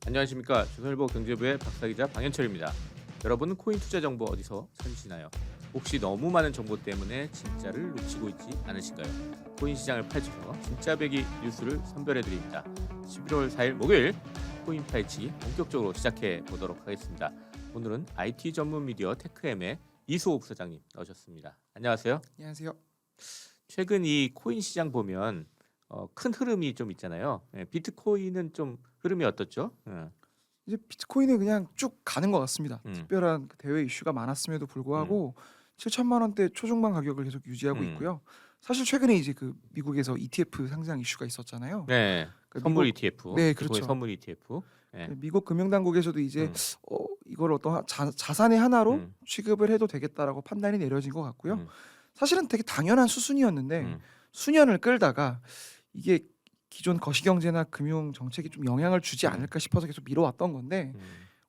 안녕하십니까. 조선일보 경제부의 박사기자 방현철입니다. 여러분 코인 투자 정보 어디서 찾으시나요? 혹시 너무 많은 정보 때문에 진짜를 놓치고 있지 않으신가요? 코인 시장을 파헤쳐서 진짜배기 뉴스를 선별해드립니다. 11월 4일 목요일 코인 파헤치기 본격적으로 시작해 보도록 하겠습니다. 오늘은 IT 전문 미디어 테크엠의 이수호 부사장님 나오셨습니다. 안녕하세요. 안녕하세요. 최근 이 코인 시장 보면 큰 흐름이 좀 있잖아요. 비트코인은 좀 흐름이 어떻죠? 이제 비트코인은 그냥 쭉 가는 것 같습니다. 음. 특별한 그 대외 이슈가 많았음에도 불구하고 7천만 원대 초중반 가격을 계속 유지하고 있고요. 사실 최근에 이제 그 미국에서 ETF 상장 이슈가 있었잖아요. 네, 그러니까 선물 미국, ETF. 네, 비트코인 그렇죠. 선물 ETF. 네. 미국 금융당국에서도 이제 음, 이걸 어떤 자산의 하나로 음, 취급을 해도 되겠다라고 판단이 내려진 것 같고요. 음, 사실은 되게 당연한 수순이었는데 음, 수년을 끌다가 이게 기존 거시경제나 금융 정책이 좀 영향을 주지 않을까 싶어서 계속 미뤄왔던 건데 음.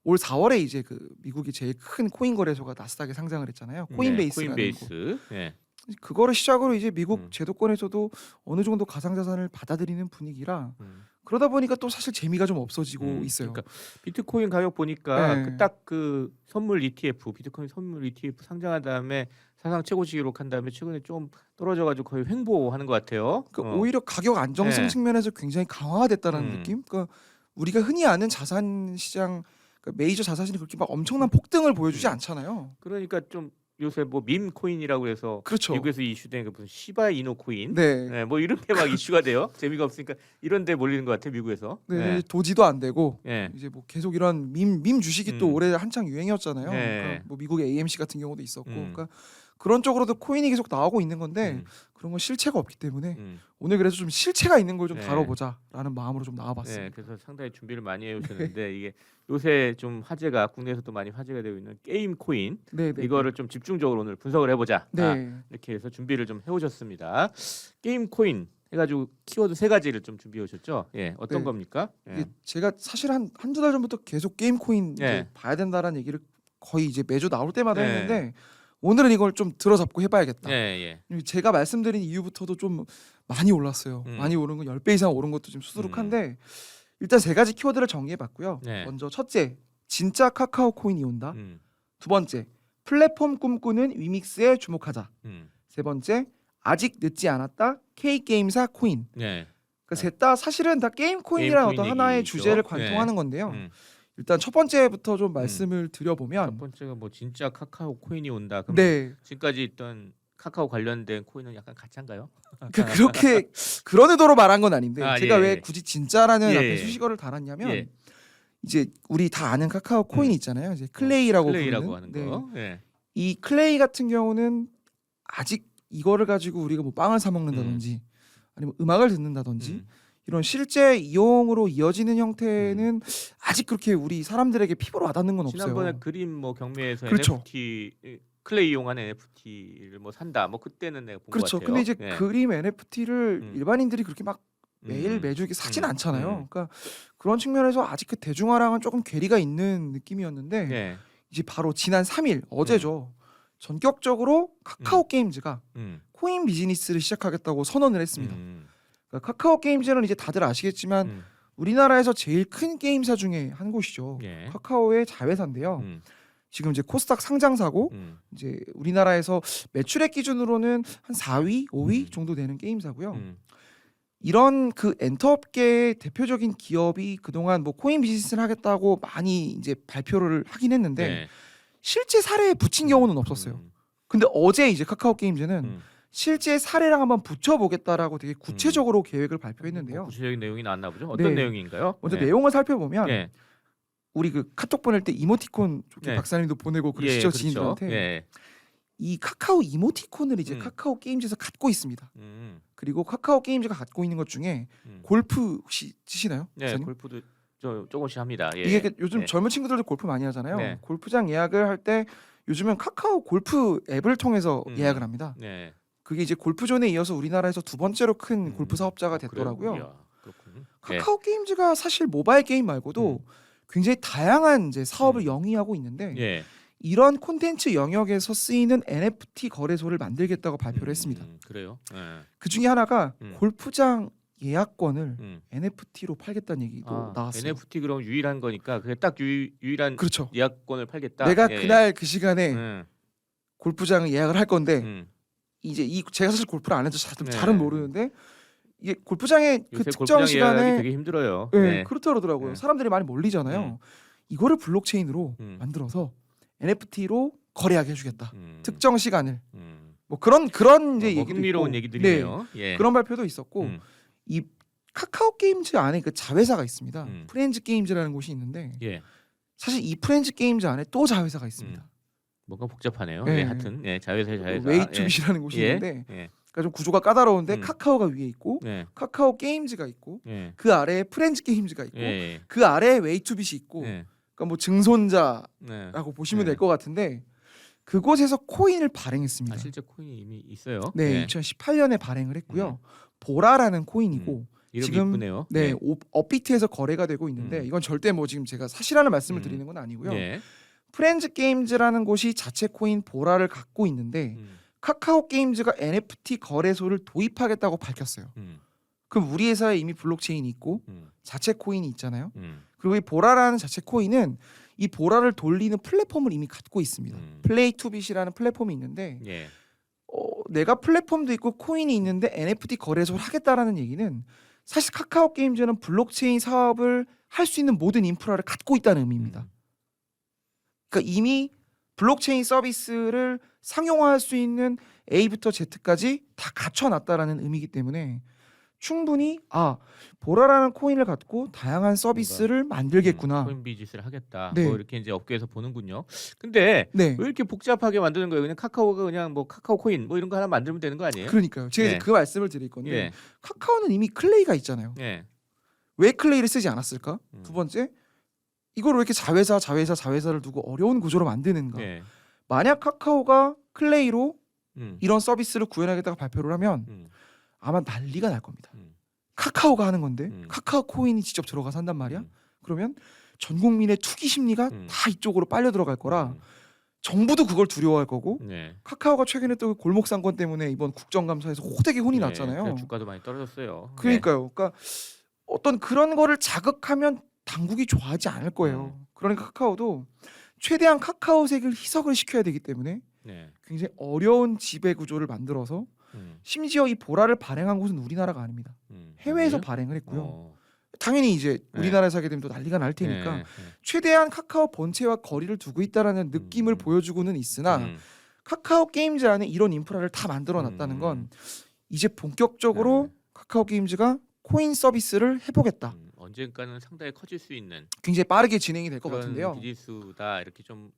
올 4월에 이제 그 미국이 제일 큰 코인 거래소가 나스닥에 상장을 했잖아요. 코인베이스라는 네, 곳. 코인베이스. 네. 그거를 시작으로 이제 미국 음. 제도권에서도 어느 정도 가상자산을 받아들이는 분위기라 음, 그러다 보니까 또 사실 재미가 좀 없어지고 있어요. 그러니까 비트코인 가격 보니까 네. 그 선물 ETF, 비트코인 선물 ETF 상장한 다음에 사상 최고치 기록한 다음에 최근에 좀 떨어져가지고 거의 횡보하는 것 같아요. 그러니까 오히려 가격 안정성 네. 측면에서 굉장히 강화됐다는 느낌. 그러니까 우리가 흔히 아는 자산 시장, 그러니까 메이저 자산이 그렇게 막 엄청난 폭등을 보여주지 않잖아요. 그러니까 좀 요새 뭐 밈 코인이라고 해서 그렇죠. 미국에서 이슈된 그 무슨 시바이누 코인, 네. 뭐 이런 게 막 이슈가 돼요. 재미가 없으니까 이런데 몰리는 것 같아요, 미국에서. 네, 도지도 안 되고 예. 이제 뭐 계속 이런 밈 주식이 또 음. 올해 한창 유행이었잖아요. 네. 그러니까 뭐 미국의 AMC 같은 경우도 있었고, 음. 그러니까 그런 쪽으로도 코인이 계속 나오고 있는 건데 음, 그런 건 실체가 없기 때문에 음. 오늘 그래서 좀 실체가 있는 걸 좀 네. 다뤄보자라는 마음으로 좀 네, 나와봤습니다. 그래서 상당히 준비를 많이 해오셨는데 이게 요새 좀 화제가 국내에서도 많이 화제가 되고 있는 게임 코인 네, 이거를 좀 집중적으로 오늘 분석을 해보자. 네. 이렇게 해서 준비를 좀 해오셨습니다. 게임 코인 해가지고 키워드 3가지를 좀 준비해 오셨죠? 예, 어떤 네. 겁니까? 예. 이게 제가 사실 한두 달 전부터 계속 게임 코인 이제 네. 봐야 된다라는 얘기를 거의 이제 매주 나올 때마다 네. 했는데 오늘은 이걸 좀 들어잡고 해봐야겠다. 예. 제가 말씀드린 이유부터도 좀 많이 올랐어요. 많이 오른 거 10배 이상 오른 것도 좀 수두룩한데 일단 3가지 키워드를 정리해봤고요. 네. 먼저 첫째, 진짜 카카오 코인이 온다. 음, 두 번째, 플랫폼 꿈꾸는 위믹스에 주목하자. 음. 세 번째, 아직 늦지 않았다. K게임사 코인. 네. 그러니까 셋 다 사실은 다 게임 코인이라는 게임 어떤 코인 하나의 얘기죠. 주제를 네. 관통하는 건데요. 음. 일단 첫 번째부터 좀 말씀을 첫 드려보면 번째가 뭐 진짜 카카오 코인이 온다. 그럼 네. 지금까지 있던 카카오 관련된 코인은 약간 가짜인가요? 그러니까 그렇게 그런 의도로 말한 건 아닌데 아, 제가 예, 왜 예. 굳이 진짜라는 예, 앞에 예. 수식어를 달았냐면 예. 이제 우리 다 아는 카카오 코인 있잖아요. 이제 클레이라고 클레이라고 부르는. 하는 거. 예. 이 클레이 같은 경우는 아직 이거를 가지고 우리가 뭐 빵을 사 먹는다든지 아니면 음악을 듣는다든지 음. 이런 실제 이용으로 이어지는 형태는 아직 그렇게 우리 사람들에게 피부로 와닿는 건 없어요. 지난번에 그림 뭐 경매에서 그렇죠. NFT 클레이 이용한 NFT를 뭐 산다. 뭐 그때는 내가 본 것 그렇죠. 같아요. 근데 이제 예. 그림 NFT를 음. 일반인들이 그렇게 막 매일 매주 이렇게 사진 않잖아요. 음. 그러니까 그런 측면에서 아직 그 대중화랑은 조금 괴리가 있는 느낌이었는데 예. 이제 바로 지난 3일 어제죠. 전격적으로 카카오 게임즈가 음. 코인 비즈니스를 시작하겠다고 선언을 했습니다. 음. 그러니까 카카오 게임즈는 이제 다들 아시겠지만 음. 우리나라에서 제일 큰 게임사 중에 한 곳이죠. 예. 카카오의 자회사인데요. 음. 지금 이제 코스닥 상장사고 음. 이제 우리나라에서 매출액 기준으로는 한 4위, 5위 음. 정도 되는 게임사고요. 음. 이런 그 엔터업계의 대표적인 기업이 그동안 뭐 코인 비즈니스를 하겠다고 많이 이제 발표를 하긴 했는데 네. 실제 사례에 붙인 경우는 없었어요. 근데 어제 이제 카카오 게임즈는 음. 실제 사례랑 한번 붙여보겠다라고 되게 구체적으로 계획을 발표했는데요. 뭐 구체적인 내용이 나왔나 보죠. 어떤 네. 내용인가요? 먼저 네. 내용을 살펴보면 예. 우리 그 카톡 보낼 때 이모티콘 이렇게 네. 박사님도 보내고 그러시죠, 그렇죠. 지인들한테. 예. 이 카카오 이모티콘을 이제 음. 카카오 게임즈에서 갖고 있습니다. 음. 그리고 카카오 게임즈가 갖고 있는 것 중에 골프 혹시 치시나요? 네, 박사님? 골프도 조금씩 합니다. 예. 이게 요즘 예. 젊은 친구들도 골프 많이 하잖아요. 네. 골프장 예약을 할 때 요즘은 카카오 골프 앱을 통해서 예약을 합니다. 네. 그게 이제 골프존에 이어서 우리나라에서 두 번째로 큰 골프 사업자가 됐더라고요. 이야, 그렇군요. 카카오 게임즈가 사실 모바일 게임 말고도 굉장히 다양한 이제 사업을 영위하고 있는데 예. 이런 콘텐츠 영역에서 쓰이는 NFT 거래소를 만들겠다고 발표를 했습니다. 그래요. 예. 그 중에 하나가 음. 골프장 예약권을 음. NFT로 팔겠다는 얘기도 나왔어요. NFT 그럼 유일한 거니까 그게 딱 유일한 그렇죠. 예약권을 팔겠다. 내가 예, 그날 그 시간에 음, 골프장을 예약을 할 건데 음. 이제 제가 사실 골프를 안 해서 네. 잘은 모르는데 이게 골프장에 그 요새 특정 골프장 예약이 시간에 되게 힘들어요. 예, 네. 그렇다 그러더라고요. 네. 사람들이 많이 몰리잖아요. 이거를 블록체인으로 만들어서 NFT로 거래하게 해주겠다. 특정 시간을 뭐 그런 이제 뭐 얘기도 흥미로운 있고, 얘기들이네요. 네, 예. 그런 발표도 있었고 이 카카오 게임즈 안에 그 자회사가 있습니다. 프렌즈 게임즈라는 곳이 있는데 예. 사실 이 프렌즈 게임즈 안에 또 자회사가 있습니다. 뭔가 복잡하네요. 네. 예, 하여튼 예, 자회사. 웨이투빗이라는 곳이 예. 있는데 예. 그러니까 좀 구조가 까다로운데 음. 카카오가 위에 있고 예. 카카오 게임즈가 있고 예. 그 아래에 프렌즈 게임즈가 있고 예. 그 아래에 웨이투빗이 있고 예. 그러니까 뭐 증손자라고 네. 보시면 네. 될 것 같은데 그곳에서 코인을 발행했습니다. 실제 코인이 이미 있어요. 네, 2018년에 발행을 했고요. 보라라는 코인이고 이름이 지금 이쁘네요. 네, 업비트에서 거래가 되고 있는데 이건 절대 뭐 지금 제가 사실하는 말씀을 드리는 건 아니고요. 예. 프렌즈 게임즈라는 곳이 자체 코인 보라를 갖고 있는데 카카오 게임즈가 NFT 거래소를 도입하겠다고 밝혔어요. 그럼 우리 회사에 이미 블록체인이 있고 자체 코인이 있잖아요. 그리고 이 보라라는 자체 코인은 이 보라를 돌리는 플랫폼을 이미 갖고 있습니다. 플레이투빗이라는 플랫폼이 있는데 예. 내가 플랫폼도 있고 코인이 있는데 NFT 거래소를 하겠다라는 얘기는 사실 카카오 게임즈는 블록체인 사업을 할 수 있는 모든 인프라를 갖고 있다는 의미입니다. 그러니까 이미 블록체인 서비스를 상용화할 수 있는 A부터 Z까지 다 갖춰놨다라는 의미이기 때문에 충분히 보라라는 코인을 갖고 다양한 서비스를 만들겠구나. 코인 비즈니스를 하겠다. 네. 뭐 이렇게 이제 업계에서 보는군요. 근데 네, 왜 이렇게 복잡하게 만드는 거예요? 그냥 카카오가 그냥 뭐 카카오 코인 뭐 이런 거 하나 만들면 되는 거 아니에요? 그러니까요. 제가 이제 네. 그 말씀을 드릴 건데 예. 카카오는 이미 클레이가 있잖아요. 예. 왜 클레이를 쓰지 않았을까? 두 번째, 이걸 왜 이렇게 자회사를 두고 어려운 구조로 만드는가? 예. 만약 카카오가 클레이로 음. 이런 서비스를 구현하겠다고 발표를 하면 아마 난리가 날 겁니다. 카카오가 하는 건데 카카오 코인이 직접 들어가서 한단 말이야. 그러면 전 국민의 투기 심리가 다 이쪽으로 빨려 들어갈 거라 정부도 그걸 두려워할 거고 네. 카카오가 최근에 또 골목 상권 때문에 이번 국정감사에서 호되게 혼이 났잖아요. 그래서 주가도 많이 떨어졌어요. 그러니까요. 그러니까 어떤 그런 거를 자극하면 당국이 좋아하지 않을 거예요. 그러니까 카카오도 최대한 카카오색을 희석을 시켜야 되기 때문에 네. 굉장히 어려운 지배 구조를 만들어서 심지어 이 보라를 발행한 곳은 우리나라가 아닙니다. 해외에서 발행을 했고요. 당연히 이제 우리나라에서 하게 되면 또 난리가 날 테니까 최대한 카카오 본체와 거리를 두고 있다라는 느낌을 보여주고는 있으나 카카오 게임즈 안에 이런 인프라를 다 만들어 놨다는 건 이제 본격적으로 카카오 게임즈가 코인 서비스를 해보겠다. 언젠가는 상당히 커질 수 있는 굉장히 빠르게 진행이 될 것 그런 같은데요. 비즈니스다 이렇게 좀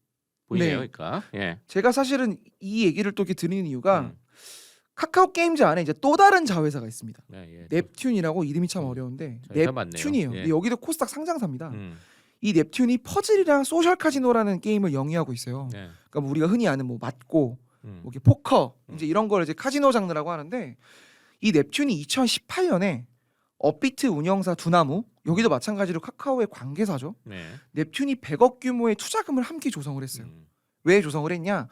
보이네요. 네. 그러니까 예. 제가 사실은 이 얘기를 또 이렇게 드리는 이유가 카카오 게임즈 안에 이제 또 다른 자회사가 있습니다. 예. neptune이라고 이름이 참 어려운데 자회사 맞네요. neptune이에요. 예. 근데 여기도 코스닥 상장사입니다. 이 넵튠이 퍼즐이랑 소셜 카지노라는 게임을 영위하고 있어요. 네. 그러니까 뭐 우리가 흔히 아는 뭐 맞고 뭐 이렇게 포커 이제 이런 걸 이제 카지노 장르라고 하는데 이 넵튠이 2018년에 업비트 운영사 두나무 여기도 마찬가지로 카카오의 관계사죠. 네. 넵튠이 100억 규모의 투자금을 함께 조성을 했어요. 왜 조성을 했냐?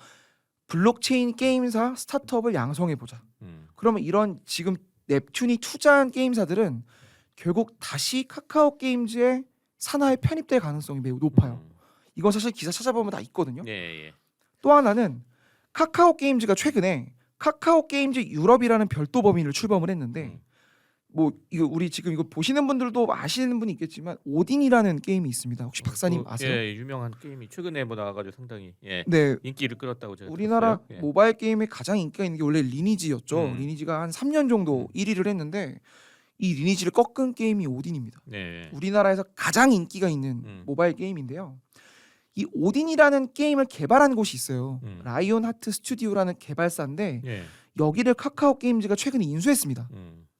블록체인 게임사 스타트업을 양성해 보자. 그러면 이런 지금 넵튠이 투자한 게임사들은 결국 다시 카카오 게임즈의 산하에 편입될 가능성이 매우 높아요. 이건 사실 기사 찾아보면 다 있거든요. 예. 또 하나는 카카오 게임즈가 최근에 카카오 게임즈 유럽이라는 별도 법인을 출범을 했는데 뭐 이거 우리 지금 이거 보시는 분들도 아시는 분이 있겠지만 오딘이라는 게임이 있습니다. 혹시 박사님 아세요? 예, 유명한 게임이 최근에 뭐 나와가지고 상당히 네, 인기를 끌었다고 제가 우리나라 들었어요. 예. 모바일 게임에 가장 인기가 있는 게 원래 리니지였죠. 리니지가 한 3년 정도 1위를 했는데 이 리니지를 꺾은 게임이 오딘입니다. 네. 우리나라에서 가장 인기가 있는 모바일 게임인데요. 이 오딘이라는 게임을 개발한 곳이 있어요. 라이온 하트 스튜디오라는 개발사인데 예. 여기를 여기를 카카오 게임즈가 최근에 인수했습니다.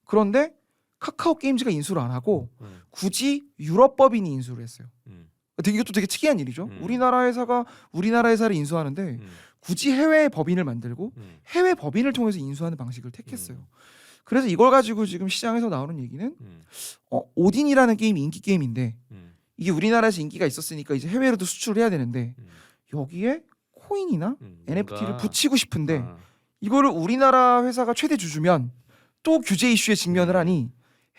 그런데 카카오 게임즈가 인수를 안 하고 굳이 유럽 법인이 인수를 했어요. 되게 이것도 되게 특이한 일이죠. 우리나라 회사가 우리나라 회사를 인수하는데 굳이 해외 법인을 만들고 해외 법인을 통해서 인수하는 방식을 택했어요. 그래서 이걸 가지고 지금 시장에서 나오는 얘기는 오딘이라는 게임이 인기 게임인데 이게 우리나라에서 인기가 있었으니까 이제 해외로도 수출을 해야 되는데 여기에 코인이나 NFT를 붙이고 싶은데 이거를 우리나라 회사가 최대 주주면 또 규제 이슈에 직면을 하니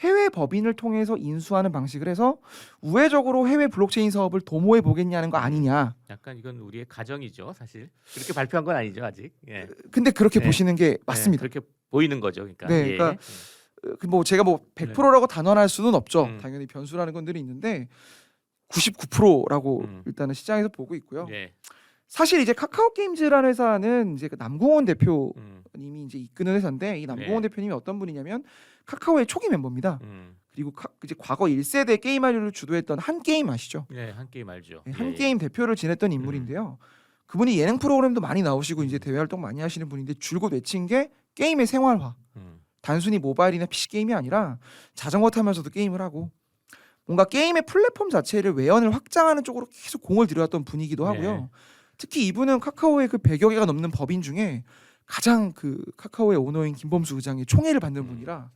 해외 법인을 통해서 인수하는 방식을 해서 우회적으로 해외 블록체인 사업을 도모해 보겠냐는 거 아니냐. 약간 이건 우리의 가정이죠, 사실. 그렇게 발표한 건 아니죠, 아직. 예. 근데 그렇게 네. 보시는 게 예, 맞습니다. 그렇게 보이는 거죠, 그러니까. 네, 예. 그러니까 뭐 제가 뭐 100%라고 단언할 수는 없죠. 음. 당연히 변수라는 건들이 있는데 99%라고 음. 일단은 시장에서 보고 있고요. 예. 사실 이제 카카오 게임즈라는 회사는 이제 그 남궁원 대표님이 음. 이제 이끄는 회사인데 이 남궁원 네. 대표님이 어떤 분이냐면 카카오의 초기 멤버입니다. 음. 그리고 이제 과거 1세대 게임하류를 주도했던 한 게임 아시죠? 네, 한 게임 알죠. 네, 예, 한 예. 게임 대표를 지냈던 인물인데요. 그분이 예능 프로그램도 많이 나오시고 이제 대외 활동 많이 하시는 분인데 줄곧 외친 게 게임의 생활화. 음. 단순히 모바일이나 PC 게임이 아니라 자전거 타면서도 게임을 하고 뭔가 게임의 플랫폼 자체를 외연을 확장하는 쪽으로 계속 공을 들여왔던 분이기도 하고요. 네. 특히 이분은 카카오의 그 100여 개가 넘는 법인 중에 가장 그 카카오의 오너인 김범수 의장의 총애를 받는 분이라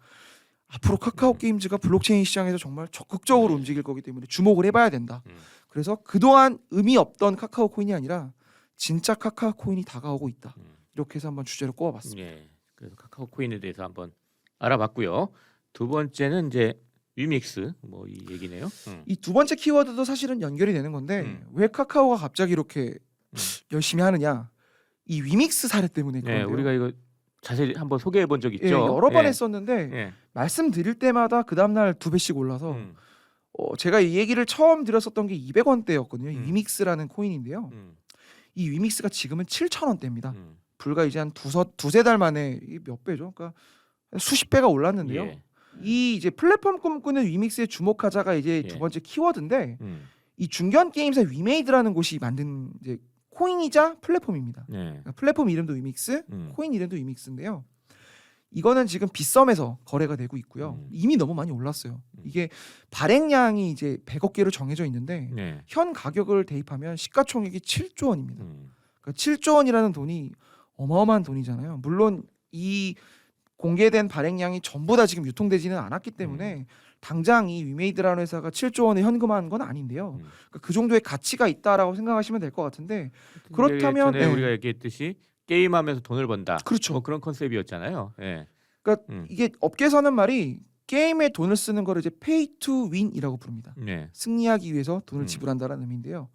앞으로 카카오 게임즈가 블록체인 시장에서 정말 적극적으로 움직일 거기 때문에 주목을 해봐야 된다. 음. 그래서 그동안 의미 없던 카카오 코인이 아니라 진짜 카카오 코인이 다가오고 있다. 음. 이렇게 해서 한번 주제를 꼽아봤습니다. 예. 그래서 카카오 코인에 대해서 한번 알아봤고요. 두 번째는 이제 위믹스 뭐 이 얘기네요. 이 두 번째 키워드도 사실은 연결이 되는 건데 왜 카카오가 갑자기 이렇게 열심히 하느냐? 이 위믹스 사례 때문에 네, 그런데요. 우리가 이거 자세히 한번 소개해 본 적 있죠. 예, 여러 번 예. 했었는데 예. 말씀드릴 때마다 그 다음날 2배씩 올라서 음. 제가 이 얘기를 처음 들었었던 게 200원대였거든요. 이 음. 위믹스라는 코인인데요. 음. 이 위믹스가 지금은 7,000원대입니다. 음. 불과 이제 한 두세 달 만에 이게 몇 배죠? 그러니까 수십 배가 올랐는데요. 예. 이 이제 플랫폼 꿈꾸는 위믹스에 주목하자가 이제 예. 두 번째 키워드인데 음. 이 중견 게임사 위메이드라는 곳이 만든 이제 코인이자 플랫폼입니다. 네. 그러니까 플랫폼 이름도 위믹스, 음. 코인 이름도 위믹스인데요. 이거는 지금 빗썸에서 거래가 되고 있고요. 이미 너무 많이 올랐어요. 이게 발행량이 이제 100억 개로 정해져 있는데 네. 현 가격을 대입하면 시가총액이 7조 원입니다. 음. 그러니까 7조 원이라는 돈이 어마어마한 돈이잖아요. 물론 이 공개된 발행량이 전부 다 지금 유통되지는 않았기 때문에 당장 이 위메이드라는 회사가 7조 원을 현금화한 건 아닌데요. 그러니까 그 정도의 가치가 있다라고 생각하시면 될 것 같은데 그렇다면 전에 네. 우리가 얘기했듯이 게임하면서 돈을 번다. 그렇죠. 뭐 그런 컨셉이었잖아요. 예. 그러니까 이게 업계에서 하는 말이 게임에 돈을 쓰는 거를 이제 pay to win이라고 부릅니다. 네. 승리하기 위해서 돈을 지불한다라는 의미인데요.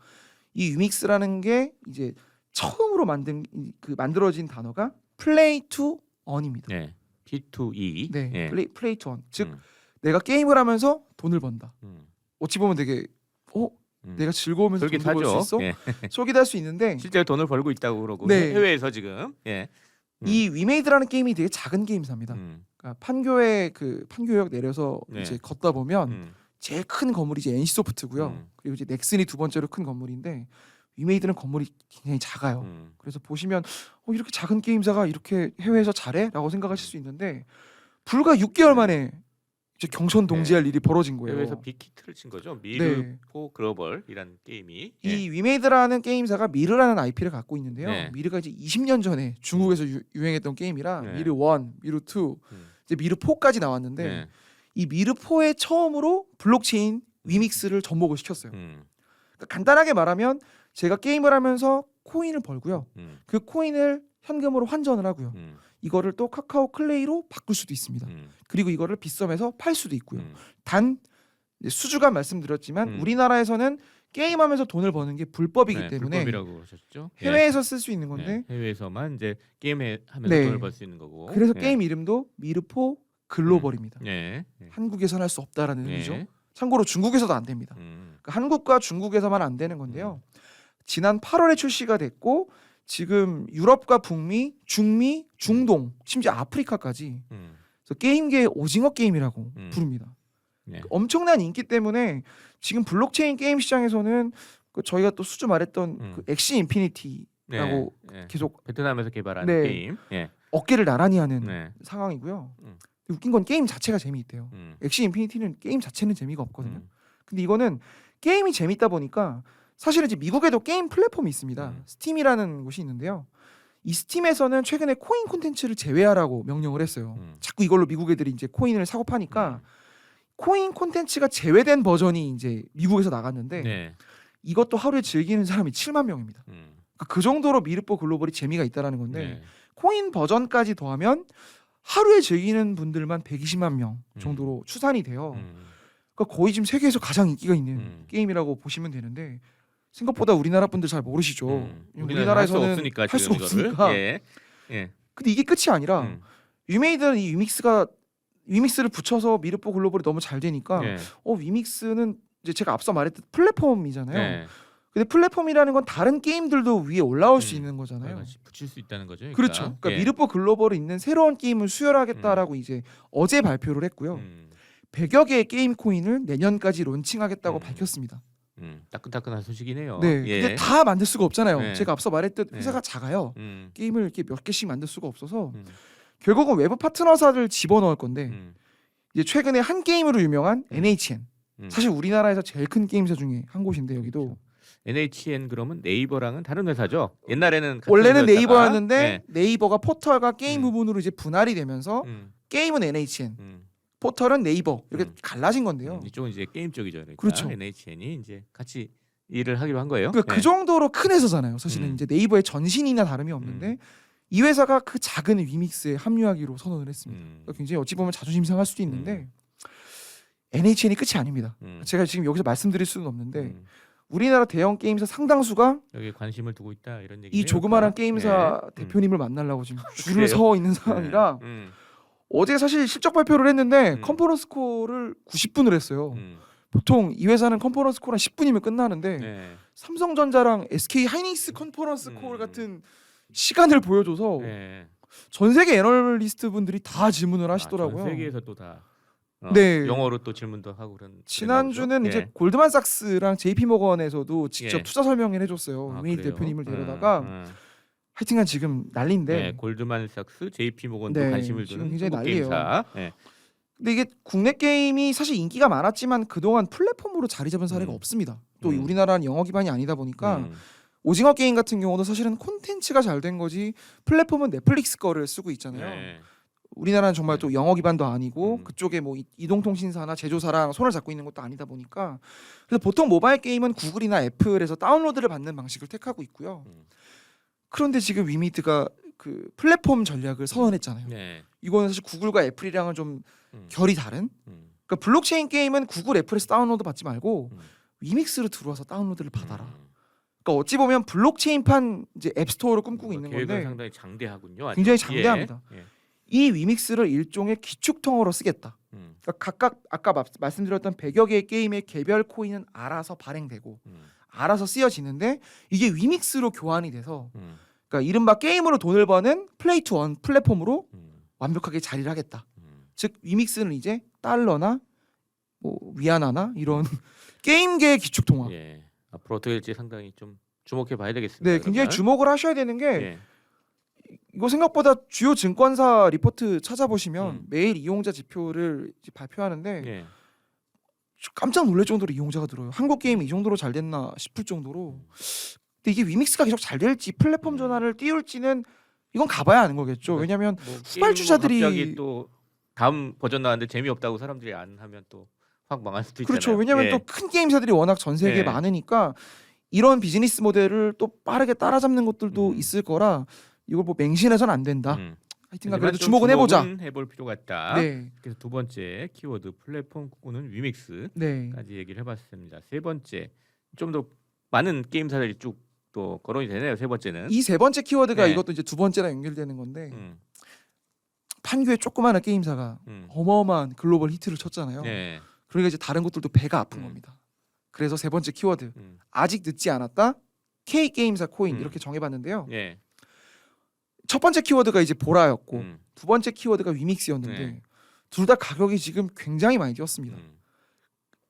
이 위믹스라는 게 이제 처음으로 만들어진 단어가 play to earn입니다. 네. P2E. 네, 예. play to earn. 즉 음. 내가 게임을 하면서 돈을 번다. 음. 어찌 보면 되게 내가 즐거우면서 돈을 벌 수 솔깃하죠. 있어? 예. 솔깃할 수 있는데 실제로 돈을 벌고 있다고 그러고 네. 해외에서 지금. 예. 이 위메이드라는 게임이 되게 작은 게임사입니다. 그러니까 판교역 내려서 네. 이제 걷다 보면 제일 큰 건물이 이제 NC소프트고요. 그리고 이제 넥슨이 두 번째로 큰 건물인데 위메이드는 건물이 굉장히 작아요. 그래서 보시면 이렇게 작은 게임사가 이렇게 해외에서 잘해?라고 생각하실 수 있는데 불과 6개월 만에 이제 경선 동지할 일이 벌어진 거예요. 해외에서 빅히트를 친 거죠. 네. 미르포 글로벌이라는 게임이. 이 위메이드라는 게임사가 미르라는 IP를 갖고 있는데요. 네. 미르가 이제 20년 전에 중국에서 유행했던 게임이라 네. 미르 1, 미르 2, 이제 미르 4까지 나왔는데 네. 이 미르 4에 처음으로 블록체인 위믹스를 접목을 시켰어요. 음. 그러니까 간단하게 말하면 제가 게임을 하면서 코인을 벌고요. 그 코인을 현금으로 환전을 하고요. 이거를 또 카카오 클레이로 바꿀 수도 있습니다. 그리고 이거를 빗썸에서 팔 수도 있고요. 단 이제 수주가 말씀드렸지만 우리나라에서는 게임하면서 돈을 버는 게 불법이기 네, 때문에 불법이라고 그러셨죠. 해외에서 쓸 수 있는 건데 네, 해외에서만 이제 게임하면서 네. 돈을 벌 수 있는 거고. 그래서 네. 게임 이름도 미르포 글로벌입니다. 네. 네. 한국에서는 할 수 없다라는 네. 의미죠. 참고로 중국에서도 안 됩니다. 그러니까 한국과 중국에서만 안 되는 건데요. 지난 8월에 출시가 됐고 지금 유럽과 북미, 중미, 중동, 심지어 아프리카까지 그래서 게임계의 오징어 게임이라고 부릅니다. 네. 엄청난 인기 때문에 지금 블록체인 게임 시장에서는 저희가 또 수주 말했던 그 엑시 인피니티라고 네. 계속 베트남에서 개발한 네. 게임. 예. 어깨를 나란히 하는 네. 상황이고요. 웃긴 건 게임 자체가 재미있대요. 엑시 인피니티는 게임 자체는 재미가 없거든요. 근데 이거는 게임이 재밌다 보니까 사실은 이제 미국에도 게임 플랫폼이 있습니다. 스팀이라는 곳이 있는데요. 이 스팀에서는 최근에 코인 콘텐츠를 제외하라고 명령을 했어요. 자꾸 이걸로 미국 애들이 이제 코인을 사고 파니까 코인 콘텐츠가 제외된 버전이 이제 미국에서 나갔는데 네. 이것도 하루에 즐기는 사람이 7만 명입니다. 그러니까 그 정도로 미르포 글로벌이 재미가 있다라는 건데 네. 코인 버전까지 더하면 하루에 즐기는 분들만 120만 명 정도로 추산이 돼요. 그러니까 거의 지금 세계에서 가장 인기가 있는 게임이라고 보시면 되는데 생각보다 우리나라 분들 잘 모르시죠. 우리나라에서는 할 수가 없으니까. 예. 예. 근데 이게 끝이 아니라 위메이드는 이 위믹스를 붙여서 미르포 글로벌이 너무 잘 되니까 예. 위믹스는 이제 제가 앞서 말했던 플랫폼이잖아요. 예. 근데 플랫폼이라는 건 다른 게임들도 위에 올라올 수 있는 거잖아요. 같이 붙일 수 있다는 거죠. 그렇죠. 그러니까 예. 미르포 글로벌에 있는 새로운 게임을 수혈하겠다라고 이제 어제 발표를 했고요. 100여 개의 게임 코인을 내년까지 론칭하겠다고 밝혔습니다. 따끈따끈한 소식이네요. 네. 예. 근데 다 만들 수가 없잖아요. 네. 제가 앞서 말했듯 회사가 작아요. 게임을 이렇게 몇 개씩 만들 수가 없어서 결국은 외부 파트너사를 집어넣을 건데 이제 최근에 한 게임으로 유명한 NHN. 사실 우리나라에서 제일 큰 게임사 중에 한 곳인데 여기도 NHN 그러면 네이버랑은 다른 회사죠. 옛날에는 같은 원래는 회사였다가, 네이버였는데 예. 네이버가 포털과 게임 부분으로 이제 분할이 되면서 게임은 NHN, 포털은 네이버 이렇게 갈라진 건데요. 이쪽은 이제 게임 쪽이죠. 그러니까 그렇죠. NHN이 이제 같이 일을 하기로 한 거예요. 그러니까 그 정도로 큰 회사잖아요. 사실은 이제 네이버의 전신이나 다름이 없는데 이 회사가 그 작은 위믹스에 합류하기로 선언을 했습니다. 그러니까 굉장히 어찌 보면 자존심 상할 수도 있는데 NHN이 끝이 아닙니다. 제가 지금 여기서 말씀드릴 수는 없는데 우리나라 대형 게임사 상당수가 여기 관심을 두고 있다 이런 얘기. 이 조그마한 게임사 대표님을 만나려고 지금 줄을 서 있는 상황이라 어제 사실 실적 발표를 했는데 컨퍼런스 콜을 90분을 했어요. 보통 이 회사는 컨퍼런스 콜 한 10분이면 끝나는데 삼성전자랑 SK 하이닉스 컨퍼런스 콜 같은 시간을 보여줘서 전 세계 애널리스트 분들이 다 질문을 하시더라고요. 전 세계에서 또 다 네. 영어로 또 질문도 하고 그런. 지난주는 이제 골드만삭스랑 JP모건에서도 직접 투자 설명을 해줬어요. 위메이드 대표님을 데려다가 하여튼간 지금 난리인데. 골드만삭스, JP모건도 관심을 두는 굉장히 한국 난리예요. 게임사. 근데 이게 국내 게임이 사실 인기가 많았지만 그동안 플랫폼으로 자리 잡은 사례가 없습니다. 또 우리나라는 영어 기반이 아니다 보니까 오징어 게임 같은 경우도 사실은 콘텐츠가 잘 된 거지 플랫폼은 넷플릭스 거를 쓰고 있잖아요. 우리나라는 정말 또 영어 기반도 아니고 그쪽에 뭐 이동통신사나 제조사랑 손을 잡고 있는 것도 아니다 보니까 그래서 보통 모바일 게임은 구글이나 애플에서 다운로드를 받는 방식을 택하고 있고요. 그런데 지금 위미드가 그 플랫폼 전략을 선언했잖아요. 이거는 사실 구글과 애플이랑은 좀 결이 다른. 그러니까 블록체인 게임은 구글, 애플에서 다운로드 받지 말고 위믹스로 들어와서 다운로드를 받아라. 그러니까 어찌 보면 블록체인판 이제 앱스토어를 꿈꾸고 있는 건데 계획은 상당히 장대하군요. 아주. 굉장히 장대합니다. 이 위믹스를 일종의 기축통으로 쓰겠다. 그러니까 각각 아까 말씀드렸던 100여 개의 게임의 개별 코인은 알아서 발행되고 알아서 쓰여지는데 이게 위믹스로 교환이 돼서 그러니까 이른바 게임으로 돈을 버는 플레이 투 원 플랫폼으로 완벽하게 자리를 하겠다. 즉 위믹스는 이제 달러나 뭐 위안화나 이런 게임계의 기축통화. 앞으로 어떻게 될지 상당히 좀 주목해 봐야 되겠습니다. 네, 굉장히 그러면. 주목을 하셔야 되는 게 이거 생각보다 주요 증권사 리포트 찾아보시면 매일 이용자 지표를 이제 발표하는데 깜짝 놀랄 정도로 이용자가 늘어요. 한국 게임이 이 정도로 잘 됐나 싶을 정도로. 근데 이게 위믹스가 계속 잘 될지 플랫폼 전환을 띄울지는 이건 가봐야 아는 거겠죠. 왜냐하면 뭐 후발주자들이 갑자기 또 다음 버전 나왔는데 재미없다고 사람들이 안 하면 또 확 망할 수도 있잖아요. 그렇죠. 왜냐하면 또 큰 게임사들이 워낙 전 세계에 많으니까 이런 비즈니스 모델을 또 빠르게 따라잡는 것들도 있을 거라 이걸 뭐 맹신해서는 안 된다. 하여튼간 그래도 주목은 해보자. 해볼 필요가 있다. 그래서 두 번째 키워드 플랫폼 꾸는 위믹스까지 얘기를 해봤습니다. 세 번째 좀 더 많은 게임사들이 쭉 또 거론이 되네요. 세 번째는 이 세 번째 키워드가 이것도 이제 두 번째랑 연결되는 건데 판교의 조그마한 게임사가 어마어마한 글로벌 히트를 쳤잖아요. 그러니까 이제 다른 것들도 배가 아픈 겁니다. 그래서 세 번째 키워드 아직 늦지 않았다. K 게임사 코인 이렇게 정해봤는데요. 첫 번째 키워드가 이제 보라였고 두 번째 키워드가 위믹스였는데 둘 다 가격이 지금 굉장히 많이 뛰었습니다.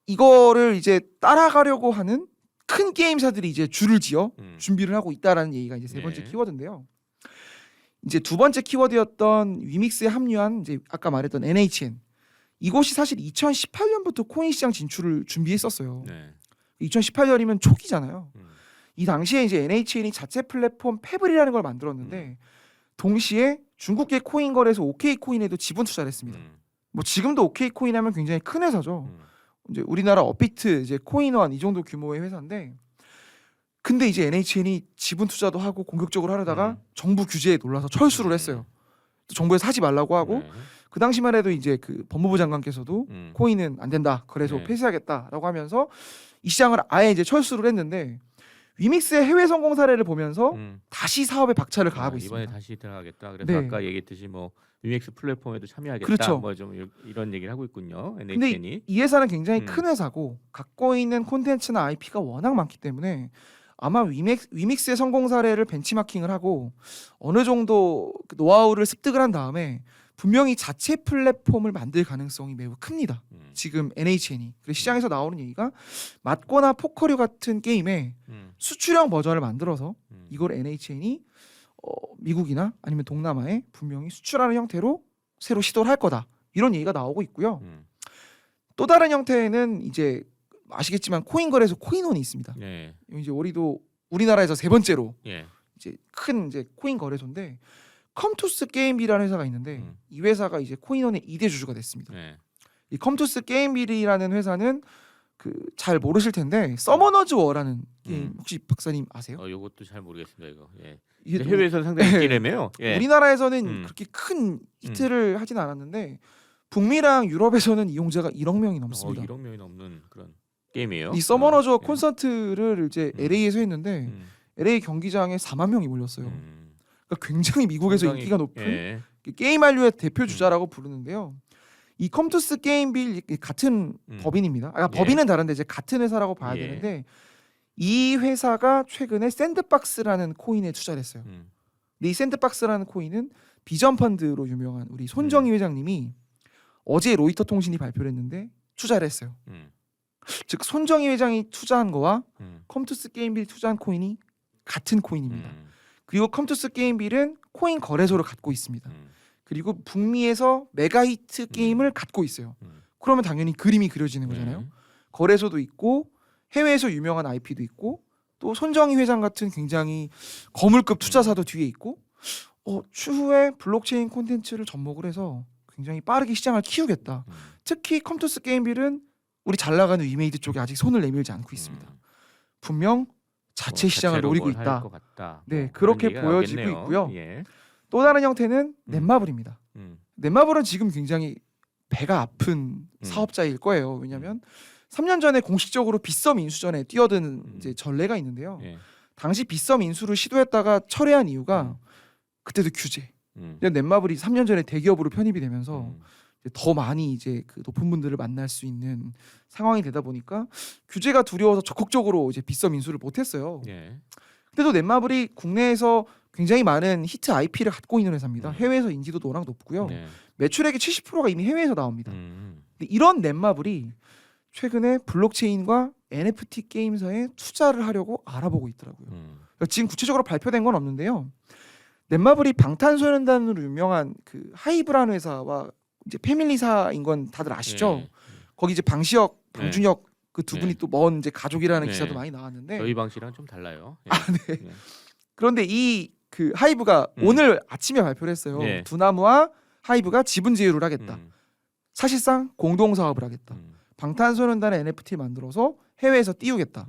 이거를 이제 따라가려고 하는 큰 게임사들이 이제 줄을 지어 준비를 하고 있다라는 얘기가 이제 세 번째 키워드인데요. 이제 두 번째 키워드였던 위믹스에 합류한 이제 아까 말했던 NHN 이곳이 사실 2018년부터 코인 시장 진출을 준비했었어요. 2018년이면 초기잖아요. 이 당시에 이제 NHN이 자체 플랫폼 페블이라는 걸 만들었는데 동시에 중국계 코인 거래소 OK코인에도 지분 투자를 했습니다. 뭐 지금도 OK코인 하면 굉장히 큰 회사죠. 이제 우리나라 업비트 이제 코인원 이 정도 규모의 회사인데 근데 이제 NHN이 지분 투자도 하고 공격적으로 하려다가 정부 규제에 놀라서 철수를 했어요. 정부에서 하지 말라고 하고 네. 그 당시만 해도 이제 그 법무부 장관께서도 코인은 안 된다. 거래소 네. 폐쇄하겠다라고 하면서 이 시장을 아예 이제 철수를 했는데 위믹스의 해외 성공 사례를 보면서 다시 사업에 박차를 가하고 이번에 있습니다. 다시 들어가겠다. 그래서 네. 아까 얘기했듯이 뭐 위믹스 플랫폼에도 참여하겠다. 그렇죠. 뭐 좀 이런 얘기를 하고 있군요. 근데 NHN이. 이 회사는 굉장히 음. 큰 회사고 갖고 있는 콘텐츠나 IP가 워낙 많기 때문에 아마 위믹스의 성공 사례를 벤치마킹을 하고 어느 정도 그 노하우를 습득을 한 다음에 분명히 자체 플랫폼을 만들 가능성이 매우 큽니다. 지금 NHN이. 그래서 시장에서 나오는 얘기가 맞거나 포커류 같은 게임에 수출형 버전을 만들어서 이걸 NHN이 미국이나 아니면 동남아에 분명히 수출하는 형태로 새로 시도를 할 거다. 이런 얘기가 나오고 있고요. 또 다른 형태는 이제 아시겠지만 코인 거래소 코인원이 있습니다. 네. 이제 우리나라에서 세 번째로 예. 이제 큰 이제 코인 거래소인데 컴투스 게임비라는 회사가 있는데 이 회사가 이제 코인원의 2대 주주가 됐습니다. 네. 이 컴투스 게임비라는 회사는 그 잘 모르실 텐데 서머너즈 워라는 게임 혹시 박사님 아세요? 요것도 잘 모르겠습니다 이거. 예. 이게 근데 해외에서는 상당히 네. 인기라며요. 예. 우리나라에서는 그렇게 큰 히트를 하진 않았는데 북미랑 유럽에서는 이용자가 1억 명이 넘습니다. 1억 명이 넘는 그런 게임이에요. 이 서머너즈 워 예. 콘서트를 이제 LA에서 했는데 LA 경기장에 4만 명이 몰렸어요. 그러니까 굉장히 미국에서 상당히, 인기가 높은 예. 게임 한류의 대표 주자라고 부르는데요. 이 컴투스 게임빌 같은 법인입니다. 예. 법인은 다른데 이제 같은 회사라고 봐야 예. 되는데 이 회사가 최근에 샌드박스라는 코인에 투자를 했어요. 근데 이 샌드박스라는 코인은 비전 펀드로 유명한 우리 손정희 회장님이 어제 로이터 통신이 발표를 했는데 투자를 했어요. 즉 손정희 회장이 투자한 거와 컴투스 게임빌 투자한 코인이 같은 코인입니다. 그리고 컴투스 게임빌은 코인 거래소를 갖고 있습니다. 그리고 북미에서 메가히트 게임을 갖고 있어요. 그러면 당연히 그림이 그려지는 거잖아요. 거래소도 있고 해외에서 유명한 IP도 있고 또 손정희 회장 같은 굉장히 거물급 투자사도 뒤에 있고 추후에 블록체인 콘텐츠를 접목을 해서 굉장히 빠르게 시장을 키우겠다. 특히 컴투스 게임빌은 우리 잘 나가는 위메이드 쪽에 아직 손을 내밀지 않고 있습니다. 분명 자체 시장을 노리고 있다. 네, 그렇게 보여지고 나오겠네요. 있고요. 예. 또 다른 형태는 넷마블입니다. 넷마블은 지금 굉장히 배가 아픈 사업자일 거예요. 왜냐하면 3년 전에 공식적으로 빗썸 인수전에 뛰어든 이제 전례가 있는데요. 예. 당시 빗썸 인수를 시도했다가 철회한 이유가 그때도 규제. 근데 넷마블이 3년 전에 대기업으로 편입이 되면서 이제 더 많이 이제 그 높은 분들을 만날 수 있는 상황이 되다 보니까 규제가 두려워서 적극적으로 이제 빗썸 인수를 못했어요. 예. 근데도 넷마블이 국내에서 굉장히 많은 히트 IP를 갖고 있는 회사입니다. 해외에서 인지도도 워낙 높고요. 네. 매출액의 70%가 이미 해외에서 나옵니다. 근데 이런 넷마블이 최근에 블록체인과 NFT 게임사에 투자를 하려고 알아보고 있더라고요. 그러니까 지금 구체적으로 발표된 건 없는데요. 넷마블이 방탄소년단으로 유명한 그 하이브라는 회사와 이제 패밀리사인 건 다들 아시죠? 예. 거기 이제 방시혁, 방준혁 그 두 분이 네. 또 먼 이제 가족이라는 네. 기사도 많이 나왔는데 저희 방식이랑 좀 달라요. 예. 네. 예. 그런데 이 그 하이브가 오늘 아침에 발표를 했어요. 네. 두나무와 하이브가 지분 제휴를 하겠다. 사실상 공동 사업을 하겠다. 방탄소년단의 NFT 만들어서 해외에서 띄우겠다.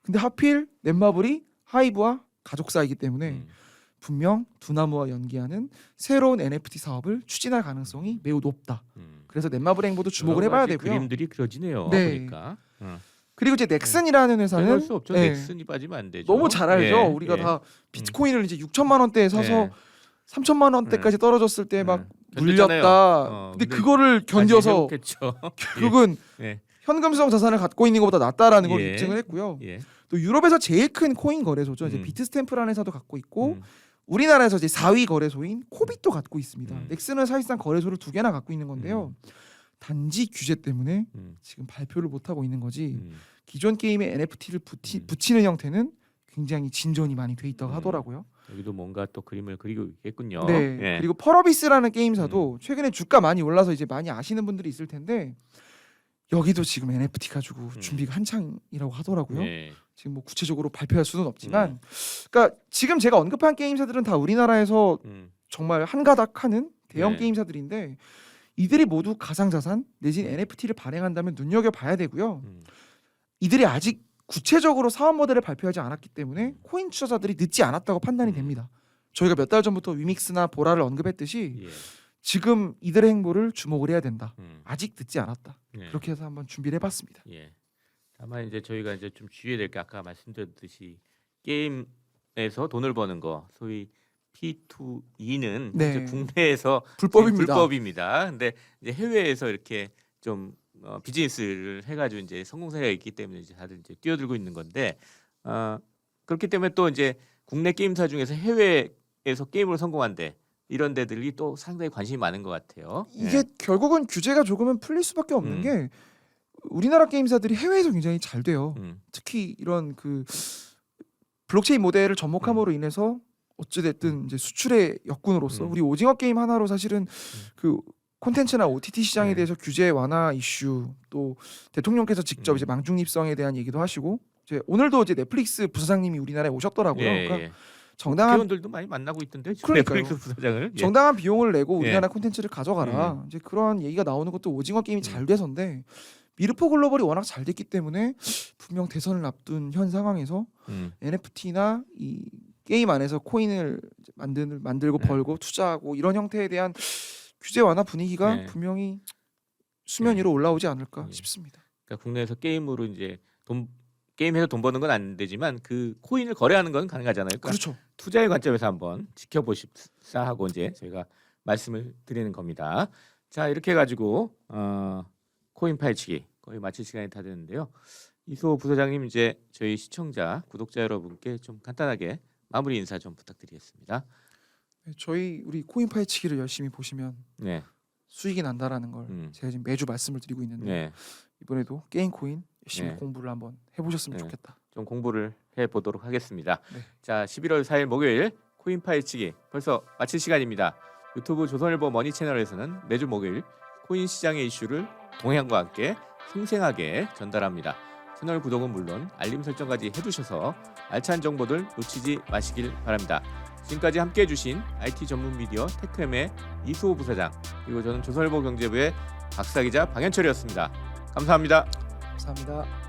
근데 하필 넷마블이 하이브와 가족사이기 때문에 분명 두나무와 연계하는 새로운 NFT 사업을 추진할 가능성이 매우 높다. 그래서 넷마블 행보도 주목을 해봐야 되고요. 그림들이 그려지네요. 네. 그러니까. 그리고 이제 넥슨이라는 회사는 빼놓을 수 없죠. 네. 넥슨이 빠지면 안 되죠. 너무 잘 알죠. 예. 우리가 예. 다 비트코인을 이제 6천만 원대에 사서 예. 3천만 원대까지 떨어졌을 때 막 견뎠잖아요. 물렸다. 근데 그거를 견뎌서 결국은 예. 현금성 자산을 갖고 있는 것보다 낫다라는 걸 예. 입증을 했고요. 예. 또 유럽에서 제일 큰 코인 거래소죠. 이제 비트스탬프라는 회사도 갖고 있고 음. 우리나라에서 이제 4위 거래소인 코빗도 갖고 있습니다. 넥슨은 사실상 거래소를 2개나 갖고 있는 건데요. 단지 규제 때문에 지금 발표를 못 하고 있는 거지. 기존 게임에 NFT를 붙이는 형태는 굉장히 진전이 많이 돼 있다고 하더라고요. 여기도 뭔가 또 그림을 그리고 있겠군요. 네. 예. 그리고 펄어비스라는 게임사도 최근에 주가 많이 올라서 이제 많이 아시는 분들이 있을 텐데 여기도 지금 NFT 가지고 준비가 한창이라고 하더라고요. 예. 지금 뭐 구체적으로 발표할 수는 없지만, 그러니까 지금 제가 언급한 게임사들은 다 우리나라에서 정말 한가닥하는 대형 네. 게임사들인데 이들이 모두 가상자산 내지는 NFT를 발행한다면 눈여겨봐야 되고요. 이들이 아직 구체적으로 사업 모델을 발표하지 않았기 때문에 코인 투자자들이 늦지 않았다고 판단이 됩니다. 저희가 몇 달 전부터 위믹스나 보라를 언급했듯이 예. 지금 이들의 행보를 주목을 해야 된다. 음. 아직 늦지 않았다. 예. 그렇게 해서 한번 준비를 해봤습니다. 예. 다만 이제 저희가 이제 좀 주의해야 될 게 아까 말씀드렸듯이 게임에서 돈을 버는 거 소위 P2E는 네. 국내에서 불법입니다. 불법입니다. 근데 이제 해외에서 이렇게 좀 비즈니스를 해가지고 이제 성공 사례가 있기 때문에 이제 다들 이제 뛰어들고 있는 건데 그렇기 때문에 또 이제 국내 게임사 중에서 해외에서 게임으로 성공한데 이런 데들이 또 상당히 관심이 많은 것 같아요. 이게 예. 결국은 규제가 조금은 풀릴 수밖에 없는 음. 게 우리나라 게임사들이 해외에서 굉장히 잘 돼요. 특히 이런 그 블록체인 모델을 접목함으로 인해서 어찌됐든 이제 수출의 역군으로서 우리 오징어 게임 하나로 사실은 그 콘텐츠나 OTT 시장에 대해서 규제 완화 이슈 또 대통령께서 직접 이제 망중립성에 대한 얘기도 하시고 이제 오늘도 이제 넷플릭스 부사장님이 우리나라에 오셨더라고요. 예, 그러니까 예. 정당한 회원들도 많이 만나고 있던데 지금 그러니까요. 넷플릭스 부사장을. 예. 정당한 비용을 내고 예. 우리나라 콘텐츠를 가져가라. 이제 그런 얘기가 나오는 것도 오징어 게임이 잘 돼서인데 미르포 글로벌이 워낙 잘 됐기 때문에 분명 대선을 앞둔 현 상황에서 NFT나 이 게임 안에서 코인을 만들고 네. 벌고 투자하고 이런 형태에 대한 규제 완화 분위기가 네. 분명히 수면 위로 올라오지 않을까 네. 싶습니다. 그러니까 국내에서 게임으로 이제 게임해서 돈 버는 건 안 되지만 그 코인을 거래하는 건 가능하잖아요. 그러니까 그렇죠. 투자의 관점에서 한번 지켜보십사 하고 이제 저희가 말씀을 드리는 겁니다. 자 이렇게 해가지고 코인 파헤치기 거의 마칠 시간이 다 됐는데요. 이수호 부사장님 이제 저희 시청자 구독자 여러분께 좀 간단하게 마무리 인사 좀 부탁드리겠습니다. 네, 저희 우리 코인 파헤치기를 열심히 보시면 네, 수익이 난다라는 걸 제가 지금 매주 말씀을 드리고 있는데 네, 이번에도 게임 코인 열심히 네. 공부를 한번 해보셨으면 네. 좋겠다. 좀 공부를 해 보도록 하겠습니다. 네. 자, 11월 4일 목요일 코인 파헤치기 벌써 마칠 시간입니다. 유튜브 조선일보 머니 채널에서는 매주 목요일 코인 시장의 이슈를 동향과 함께 생생하게 전달합니다. 채널 구독은 물론 알림 설정까지 해두셔서 알찬 정보들 놓치지 마시길 바랍니다. 지금까지 함께해 주신 IT 전문 미디어 테크엠의 이수호 부사장 그리고 저는 조선일보 경제부의 박사기자 방현철이었습니다. 감사합니다. 감사합니다.